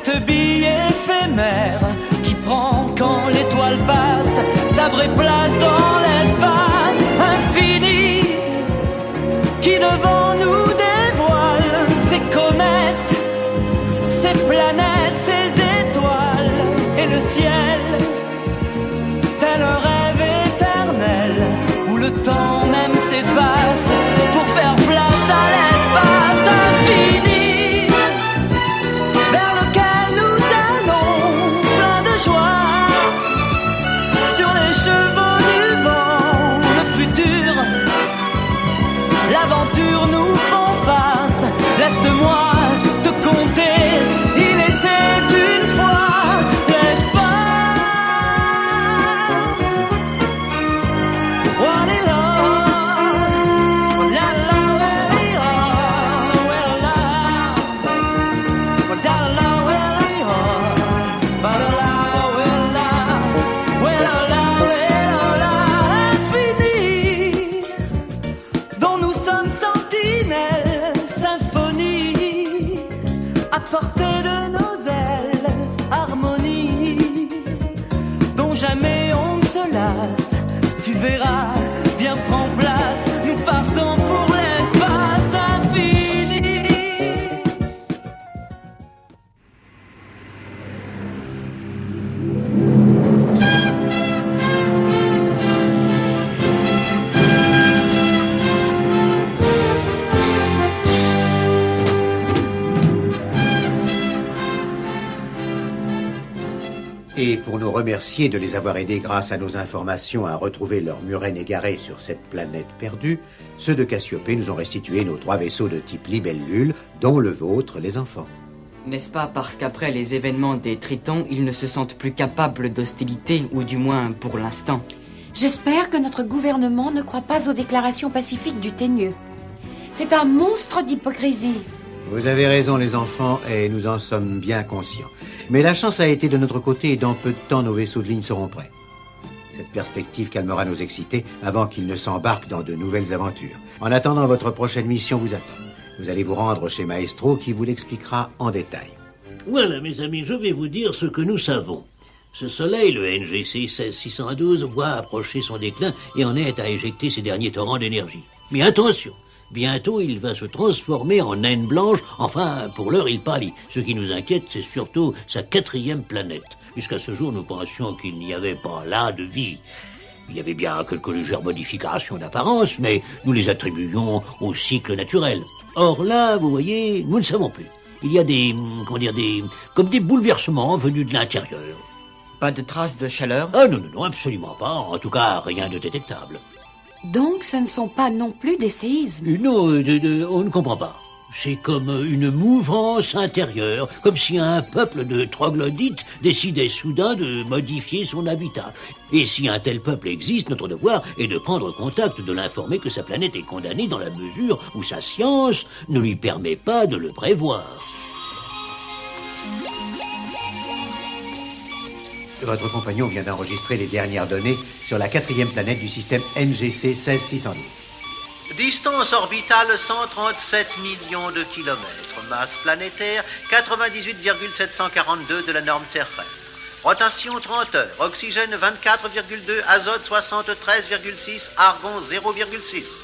cette bille éphémère qui prend quand l'étoile passe sa vraie place dans l'espace infini, qui devant nous dévoile ses comètes, ses planètes, ses étoiles et le ciel, tel un rêve éternel où le temps même s'efface pour faire place à l'espace infini vers lequel nous allons plein de joie sur les chevaux du vent. Le futur, l'aventure nous font face. Laisse-moi te conter, il était une fois l'espace. Portée de nos ailes, harmonie dont jamais on ne se lasse. Tu verras, viens prends place, nous partons pour l'espace infini. Et pour nous remercier de les avoir aidés grâce à nos informations à retrouver leur murène égarée sur cette planète perdue, ceux de Cassiopée nous ont restitué nos 3 vaisseaux de type libellule, dont le vôtre, les enfants. N'est-ce pas parce qu'après les événements des Tritons, ils ne se sentent plus capables d'hostilité, ou du moins pour l'instant? J'espère que notre gouvernement ne croit pas aux déclarations pacifiques du Teigneux. C'est un monstre d'hypocrisie. Vous avez raison, les enfants, et nous en sommes bien conscients. Mais la chance a été de notre côté et dans peu de temps, nos vaisseaux de ligne seront prêts. Cette perspective calmera nos excités avant qu'ils ne s'embarquent dans de nouvelles aventures. En attendant, votre prochaine mission vous attend. Vous allez vous rendre chez Maestro qui vous l'expliquera en détail. Voilà, mes amis, je vais vous dire ce que nous savons. Ce soleil, le NGC 16612, voit approcher son déclin et en est à éjecter ses derniers torrents d'énergie. Mais attention, bientôt il va se transformer en naine blanche, enfin, pour l'heure il pâlit. Ce qui nous inquiète, c'est surtout sa 4e planète. Jusqu'à ce jour, nous pensions qu'il n'y avait pas là de vie. Il y avait bien quelques légères modifications d'apparence, mais nous les attribuions au cycle naturel. Or là, vous voyez, nous ne savons plus. Il y a comme des bouleversements venus de l'intérieur. Pas de traces de chaleur? Ah non, absolument pas. En tout cas, rien de détectable. Donc ce ne sont pas non plus des séismes? Non, on ne comprend pas. C'est comme une mouvance intérieure, comme si un peuple de troglodytes décidait soudain de modifier son habitat. Et si un tel peuple existe, notre devoir est de prendre contact, de l'informer que sa planète est condamnée dans la mesure où sa science ne lui permet pas de le prévoir. Votre compagnon vient d'enregistrer les dernières données sur la 4e planète du système NGC 16610. Distance orbitale 137 millions de kilomètres. Masse planétaire 98,742 de la norme terrestre. Rotation 30 heures. Oxygène 24,2. Azote 73,6. Argon 0,6.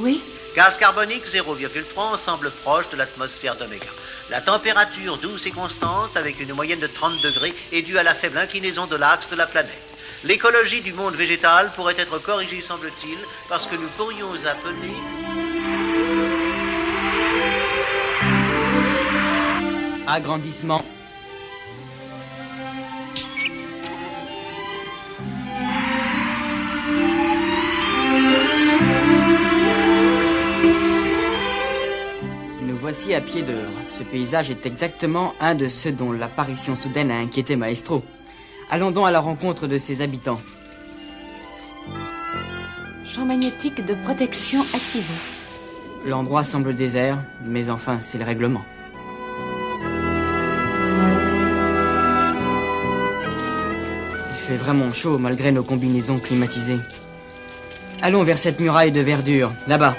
Oui. Gaz carbonique 0,3. Semble proche de l'atmosphère d'Oméga. La température douce et constante, avec une moyenne de 30 degrés, est due à la faible inclinaison de l'axe de la planète. L'écologie du monde végétal pourrait être corrigée, semble-t-il, parce que nous pourrions appeler... Agrandissement. Nous voici à pied d'œuvre. Ce paysage est exactement un de ceux dont l'apparition soudaine a inquiété Maestro. Allons donc à la rencontre de ses habitants. Champ magnétique de protection activé. L'endroit semble désert, mais enfin, c'est le règlement. Il fait vraiment chaud malgré nos combinaisons climatisées. Allons vers cette muraille de verdure, là-bas.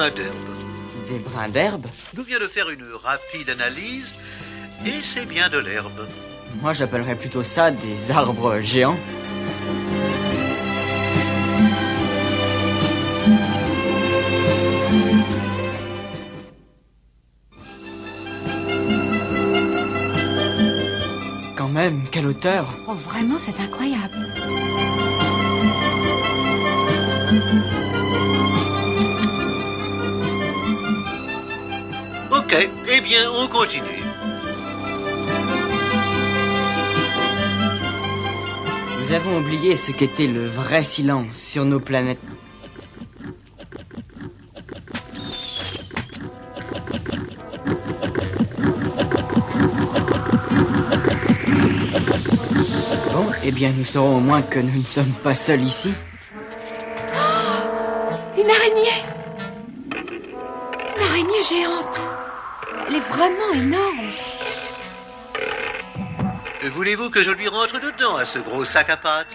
brins d'herbe. Des brins d'herbe? Je viens de faire une rapide analyse et c'est bien de l'herbe. Moi, j'appellerais plutôt ça des arbres géants. Quand même, quelle hauteur! Oh, vraiment, c'est incroyable. Ok, eh bien, on continue. Nous avons oublié ce qu'était le vrai silence sur nos planètes. Bon, eh bien, nous saurons au moins que nous ne sommes pas seuls ici. Une araignée! Une araignée géante! Elle est vraiment énorme. Voulez-vous que je lui rentre dedans à ce gros sac à pattes?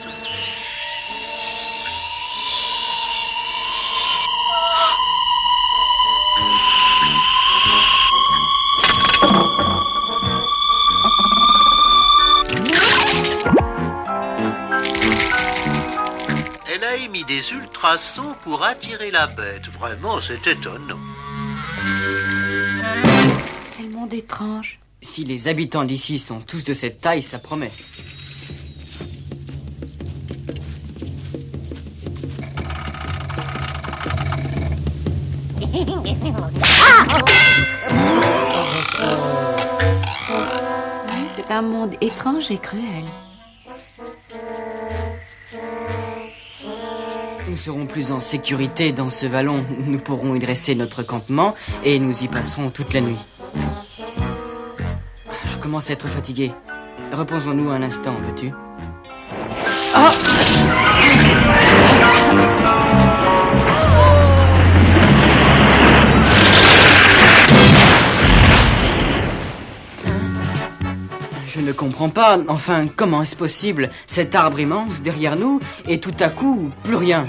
Elle a émis des ultrasons pour attirer la bête. Vraiment, c'est étonnant. Quel monde étrange. Si les habitants d'ici sont tous de cette taille, ça promet. Oui, c'est un monde étrange et cruel. Nous serons plus en sécurité dans ce vallon. Nous pourrons y dresser notre campement et nous y passerons toute la nuit. Je commence à être fatigué. Reposons-nous un instant, veux-tu? Ah! Je ne comprends pas. Enfin, comment est-ce possible? Cet arbre immense derrière nous et tout à coup, plus rien.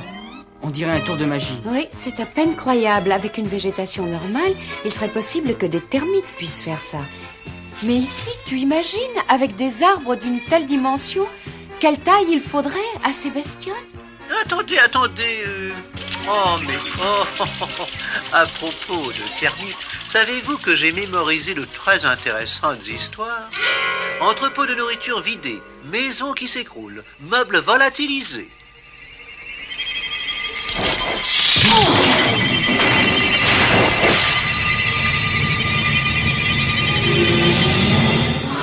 On dirait un tour de magie. Oui, c'est à peine croyable. Avec une végétation normale, il serait possible que des termites puissent faire ça. Mais ici, tu imagines, avec des arbres d'une telle dimension, quelle taille il faudrait à ces bestioles? Attendez. À propos de termites, savez-vous que j'ai mémorisé de très intéressantes histoires? Entrepôt de nourriture vidé, maison qui s'écroule, meubles volatilisés.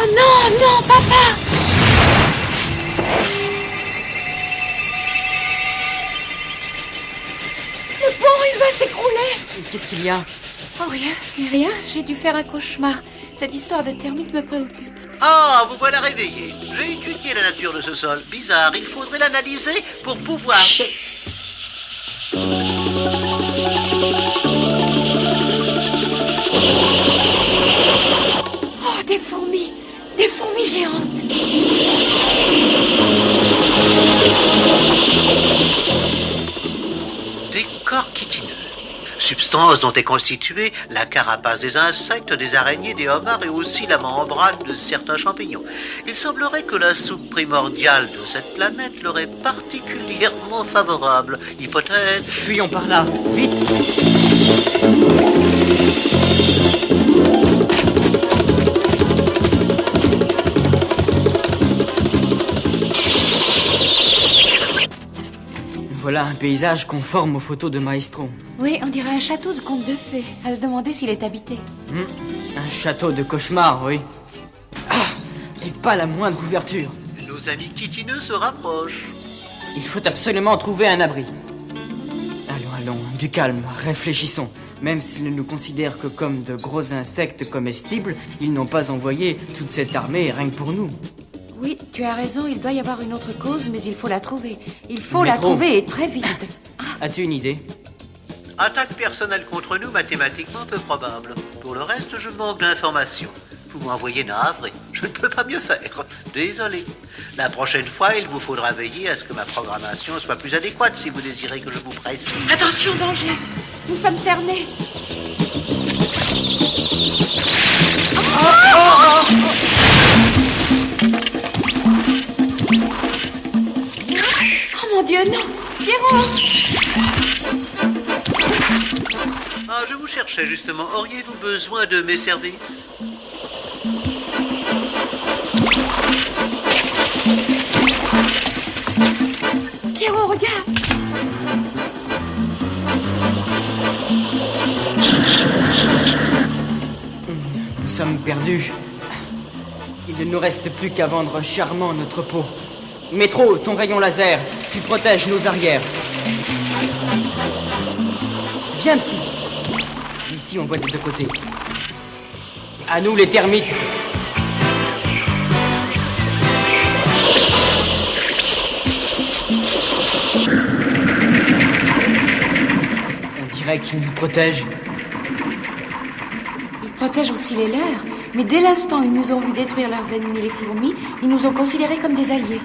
Oh non, non, papa! Le pont, il va s'écrouler! Qu'est-ce qu'il y a? Oh rien, ce n'est rien, j'ai dû faire un cauchemar. Cette histoire de termites me préoccupe. Ah, vous voilà réveillé. J'ai étudié la nature de ce sol. Bizarre, il faudrait l'analyser pour pouvoir... Oh, des fourmis géantes. Des corps chitineux. Substance dont est constituée la carapace des insectes, des araignées, des homards et aussi la membrane de certains champignons. Il semblerait que la soupe primordiale de cette planète leur est particulièrement favorable. Hypothèse... Fuyons par là, vite! Voilà un paysage conforme aux photos de Maestro. Oui, on dirait un château de conte de fées. À se demander s'il est habité. Un château de cauchemar, oui. Ah! Et pas la moindre ouverture. Nos amis chitineux se rapprochent. Il faut absolument trouver un abri. Allons, du calme, réfléchissons. Même s'ils ne nous considèrent que comme de gros insectes comestibles, ils n'ont pas envoyé toute cette armée rien que pour nous. Oui, tu as raison, il doit y avoir une autre cause, mais il faut la trouver. Il faut la trouver, et très vite. As-tu une idée? Attaque personnelle contre nous, mathématiquement peu probable. Pour le reste, je manque d'informations. Vous m'envoyez navré. Je ne peux pas mieux faire. Désolé. La prochaine fois, il vous faudra veiller à ce que ma programmation soit plus adéquate si vous désirez que je vous précise. Attention, danger! Nous sommes cernés. Oh mon Dieu, non! Pierrot! Ah, je vous cherchais justement. Auriez-vous besoin de mes services? Pierrot, regarde! Nous sommes perdus. Il ne nous reste plus qu'à vendre charmant notre peau. Métro, ton rayon laser, tu protèges nos arrières. Viens, Psy. Ici, on voit des deux côtés. À nous, les termites. On dirait qu'ils nous protègent. Ils protègent aussi les leurs, mais dès l'instant où ils nous ont vu détruire leurs ennemis, les fourmis, ils nous ont considérés comme des alliés.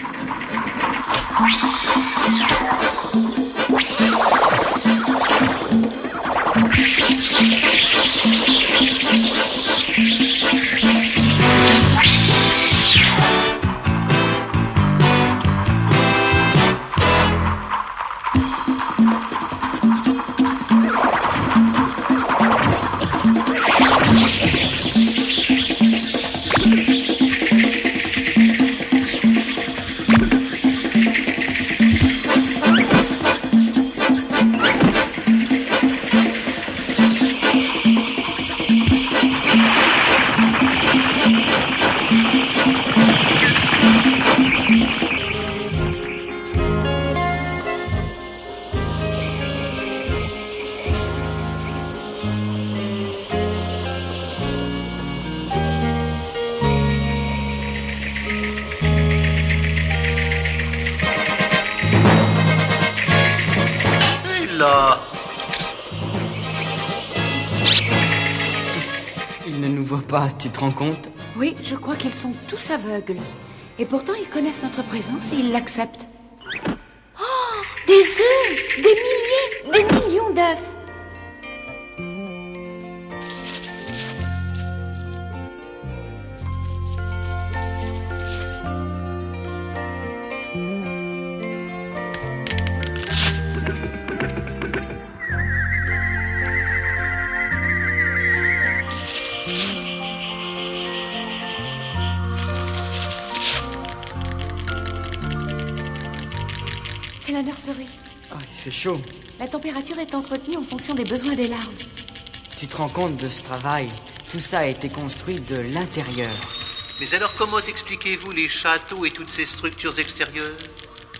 Ils ne nous voient pas, tu te rends compte? Oui, je crois qu'ils sont tous aveugles. Et pourtant, ils connaissent notre présence et ils l'acceptent. Oh, des œufs! Des milliers, des millions d'œufs! C'est la nurserie. Oh, il fait chaud. La température est entretenue en fonction des besoins des larves. Tu te rends compte de ce travail? Tout ça a été construit de l'intérieur. Mais alors comment expliquez-vous les châteaux et toutes ces structures extérieures?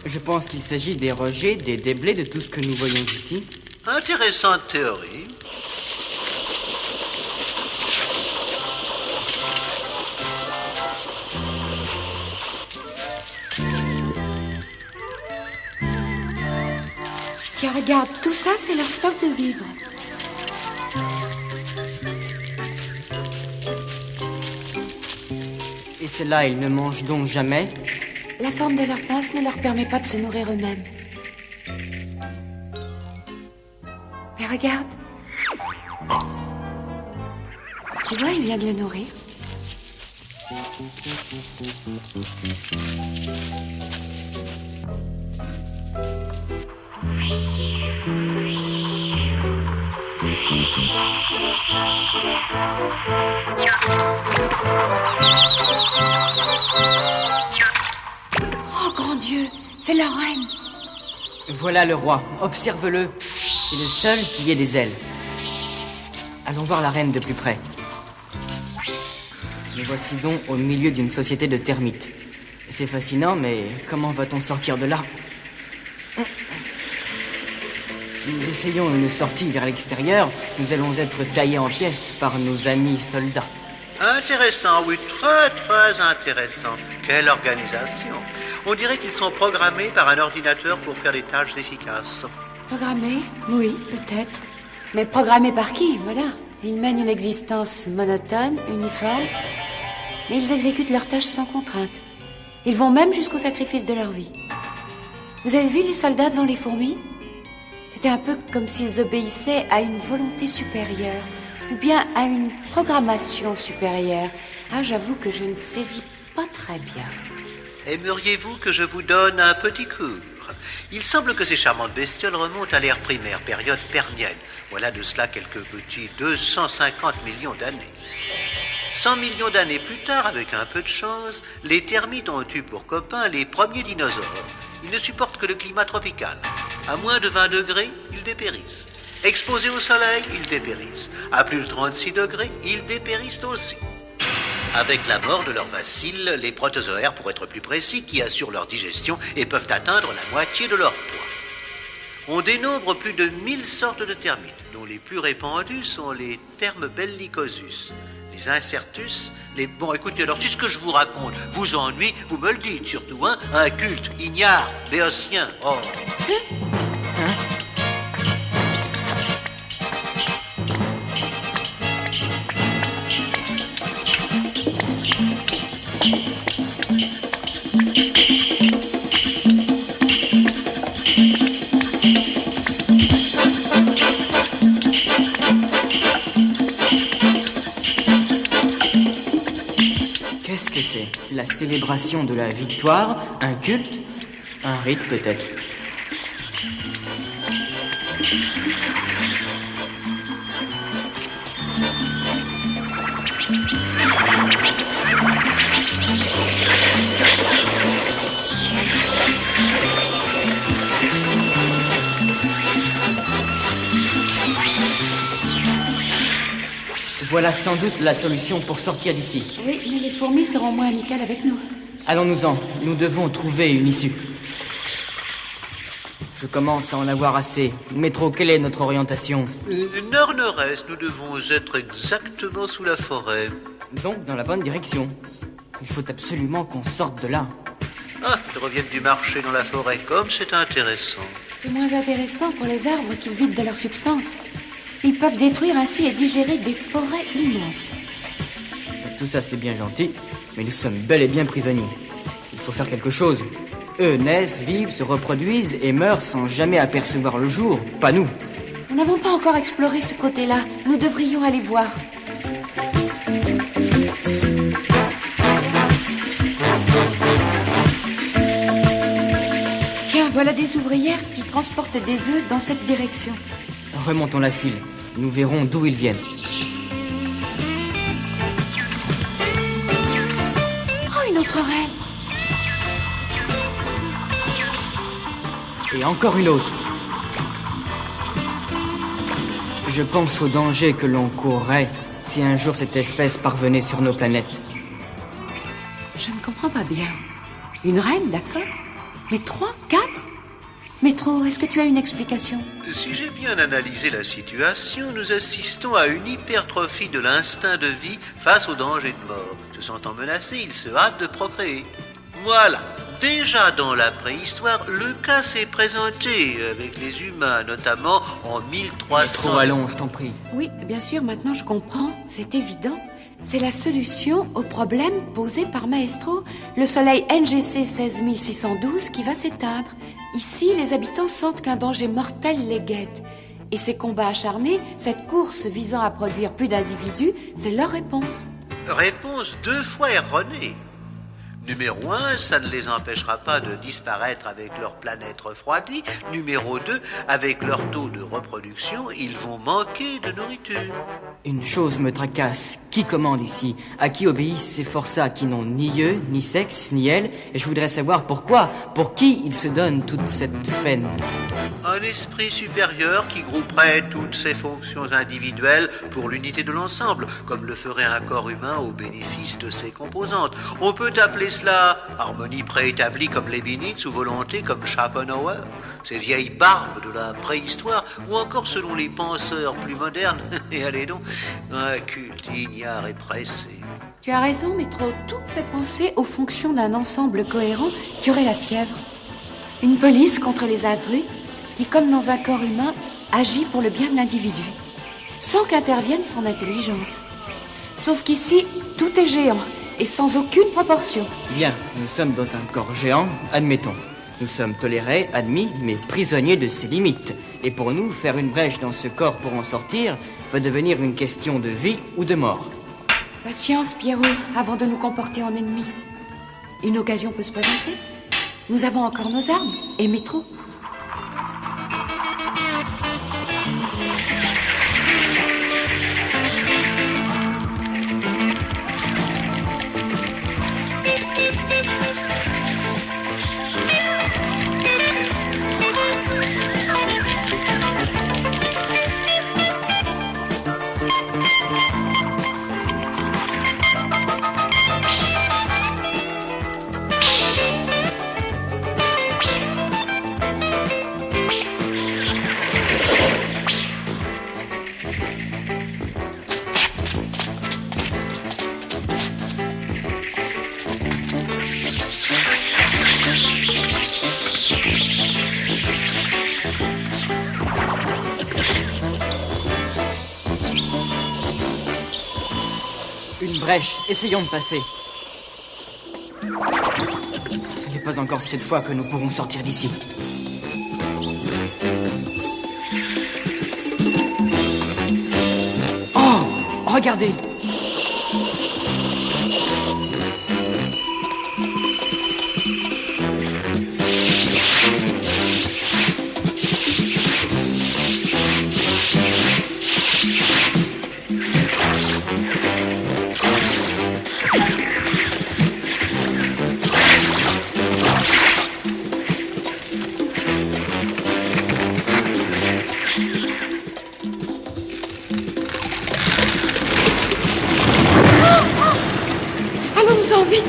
Je pense qu'il s'agit des rejets, des déblais de tout ce que nous voyons ici. Intéressante théorie. Tiens, regarde, tout ça, c'est leur stock de vivres. Et ceux-là, ils ne mangent donc jamais? La forme de leur pince ne leur permet pas de se nourrir eux-mêmes. Mais regarde. Tu vois, il vient de le nourrir. Oh, grand Dieu, c'est la reine. Voilà le roi, observe-le. C'est le seul qui ait des ailes. Allons voir la reine de plus près. Nous voici donc au milieu d'une société de termites. C'est fascinant, mais comment va-t-on sortir de là? Si nous essayons une sortie vers l'extérieur, nous allons être taillés en pièces par nos amis soldats. Intéressant, oui, très très intéressant. Quelle organisation. On dirait qu'ils sont programmés par un ordinateur pour faire des tâches efficaces. Programmés? Oui, peut-être. Mais programmés par qui? Voilà. Ils mènent une existence monotone, uniforme, mais ils exécutent leurs tâches sans contrainte. Ils vont même jusqu'au sacrifice de leur vie. Vous avez vu les soldats devant les fourmis? C'était un peu comme s'ils obéissaient à une volonté supérieure, ou bien à une programmation supérieure. Ah, j'avoue que je ne saisis pas très bien. Aimeriez-vous que je vous donne un petit cours? Il semble que ces charmantes bestioles remontent à l'ère primaire, période permienne. Voilà de cela quelques petits 250 millions d'années. 100 millions d'années plus tard, avec un peu de chance, les termites ont eu pour copains les premiers dinosaures. Ils ne supportent que le climat tropical. À moins de 20 degrés, ils dépérissent. Exposés au soleil, ils dépérissent. À plus de 36 degrés, ils dépérissent aussi. Avec la mort de leurs bacilles, les protozoaires, pour être plus précis, qui assurent leur digestion et peuvent atteindre la moitié de leur poids. On dénombre plus de 1000 sortes de termites, dont les plus répandues sont les Thermbellicosus, les Incertus, les... Bon, écoutez, alors si ce que je vous raconte vous ennuie, vous me le dites, surtout, hein? Un culte, ignare, béotien, oh... Qu'est-ce que c'est? La célébration de la victoire? Un culte? Un rite peut-être? Voilà sans doute la solution pour sortir d'ici. Oui, mais les fourmis seront moins amicales avec nous. Allons-nous-en, nous devons trouver une issue. Je commence à en avoir assez. Métro, quelle est notre orientation? Nord-nord-est, nous devons être exactement sous la forêt. Donc dans la bonne direction. Il faut absolument qu'on sorte de là. Ah, ils reviennent du marché dans la forêt, comme c'est intéressant. C'est moins intéressant pour les arbres qu'ils vident de leur substance. Ils peuvent détruire ainsi et digérer des forêts immenses. Tout ça c'est bien gentil, mais nous sommes bel et bien prisonniers. Il faut faire quelque chose. Eux naissent, vivent, se reproduisent et meurent sans jamais apercevoir le jour. Pas nous. Nous n'avons pas encore exploré ce côté-là. Nous devrions aller voir. Tiens, voilà des ouvrières qui transportent des œufs dans cette direction. Remontons la file. Nous verrons d'où ils viennent. Oh, une autre reine. Et encore une autre. Je pense au danger que l'on courrait si un jour cette espèce parvenait sur nos planètes. Je ne comprends pas bien. Une reine, d'accord. Mais 3, 4 ? Métro, est-ce que tu as une explication? Si j'ai bien analysé la situation, nous assistons à une hypertrophie de l'instinct de vie face au danger de mort. Se sentant menacés, ils se hâtent de procréer. Voilà. Déjà dans la préhistoire, le cas s'est présenté avec les humains, notamment en 1300... Métro, allons, je t'en prie. Oui, bien sûr, maintenant je comprends. C'est évident. C'est la solution au problème posé par Maestro, le soleil NGC 16612 qui va s'éteindre. Ici, les habitants sentent qu'un danger mortel les guette. Et ces combats acharnés, cette course visant à produire plus d'individus, c'est leur réponse. Réponse 2 fois erronée. Numéro 1, ça ne les empêchera pas de disparaître avec leur planète refroidie. Numéro 2, avec leur taux de reproduction, ils vont manquer de nourriture. Une chose me tracasse. Qui commande ici? À qui obéissent ces forçats qui n'ont ni eux, ni sexe, ni elles? Et je voudrais savoir pourquoi. Pour qui ils se donnent toute cette peine? Un esprit supérieur qui grouperait toutes ses fonctions individuelles pour l'unité de l'ensemble, comme le ferait un corps humain au bénéfice de ses composantes. On peut appeler cela harmonie préétablie comme Leibniz ou volonté comme Schopenhauer, ces vieilles barbes de la préhistoire, ou encore selon les penseurs plus modernes, et allez donc, un culte ignare et pressé. Tu as raison, Métro, tout fait penser aux fonctions d'un ensemble cohérent qui aurait la fièvre. Une police contre les intrus qui, comme dans un corps humain, agit pour le bien de l'individu, sans qu'intervienne son intelligence. Sauf qu'ici, tout est géant et sans aucune proportion. Bien, nous sommes dans un corps géant, admettons. Nous sommes tolérés, admis, mais prisonniers de ses limites. Et pour nous, faire une brèche dans ce corps pour en sortir va devenir une question de vie ou de mort. Patience, Pierrot, avant de nous comporter en ennemis. Une occasion peut se présenter. Nous avons encore nos armes et Métro. Une brèche, essayons de passer. Ce n'est pas encore cette fois que nous pourrons sortir d'ici. Oh, regardez! Allons-nous-en vite!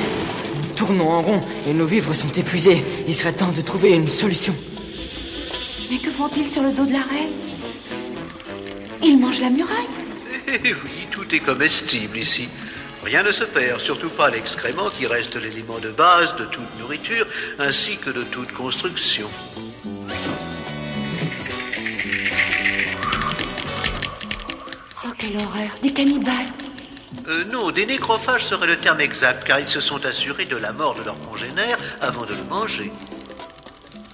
Nous tournons en rond et nos vivres sont épuisés. Il serait temps de trouver une solution. Mais que font-ils sur le dos de la reine? Ils mangent la muraille. Eh oui, tout est comestible ici. Rien ne se perd, surtout pas l'excrément qui reste l'élément de base de toute nourriture ainsi que de toute construction. Oh, quelle horreur! Des cannibales! Non, des nécrophages serait le terme exact, car ils se sont assurés de la mort de leur congénère avant de le manger.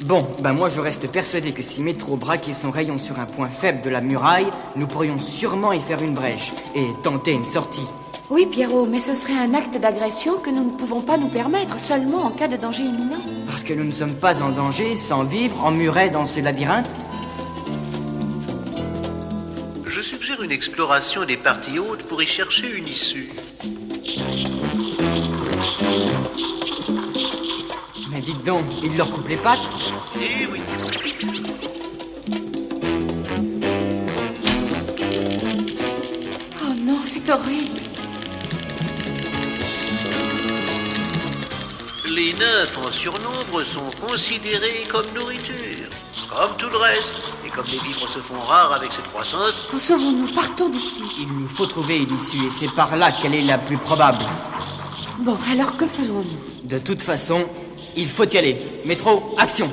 Bon, moi je reste persuadé que si Métro braquait son rayon sur un point faible de la muraille, nous pourrions sûrement y faire une brèche et tenter une sortie. Oui, Pierrot, mais ce serait un acte d'agression que nous ne pouvons pas nous permettre, seulement en cas de danger imminent. Parce que nous ne sommes pas en danger, sans vivre, emmurés dans ce labyrinthe. Je suggère une exploration des parties hautes pour y chercher une issue. Mais dites donc, ils leur coupent les pattes? Eh oui. Oh non, c'est horrible. Les nymphes en surnombre sont considérées comme nourriture, comme tout le reste. Et comme les vivres se font rares avec cette croissance... Oh, sauvons-nous, partons d'ici. Il nous faut trouver une issue et c'est par là qu'elle est la plus probable. Bon, alors que faisons-nous? De toute façon, il faut y aller. Métro, action!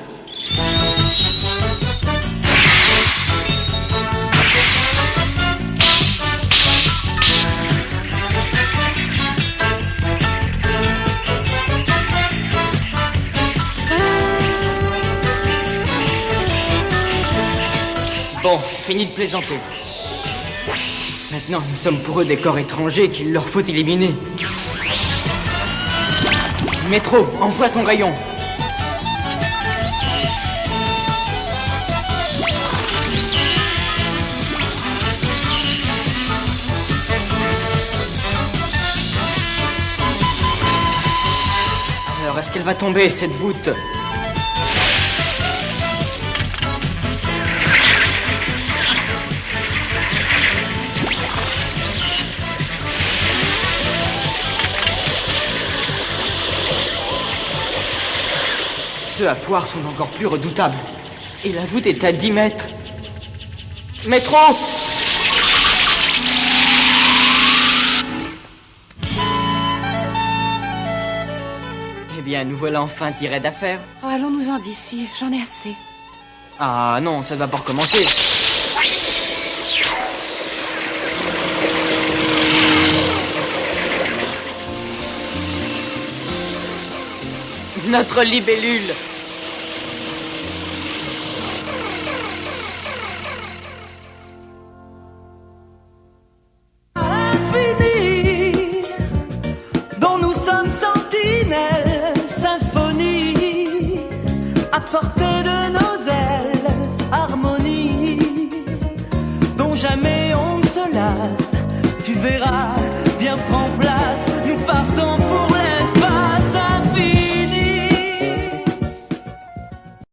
Bon, fini de plaisanter. Maintenant, nous sommes pour eux des corps étrangers qu'il leur faut éliminer. Métro, envoie ton rayon. Alors, est-ce qu'elle va tomber, cette voûte ? Ceux à poire sont encore plus redoutables. Et la voûte est à 10 mètres. Métro! Eh bien, nous voilà enfin tirés d'affaire. Oh, allons-nous-en d'ici, j'en ai assez. Ah non, ça ne va pas recommencer. Notre libellule! jamais on ne se lasse. Tu verras,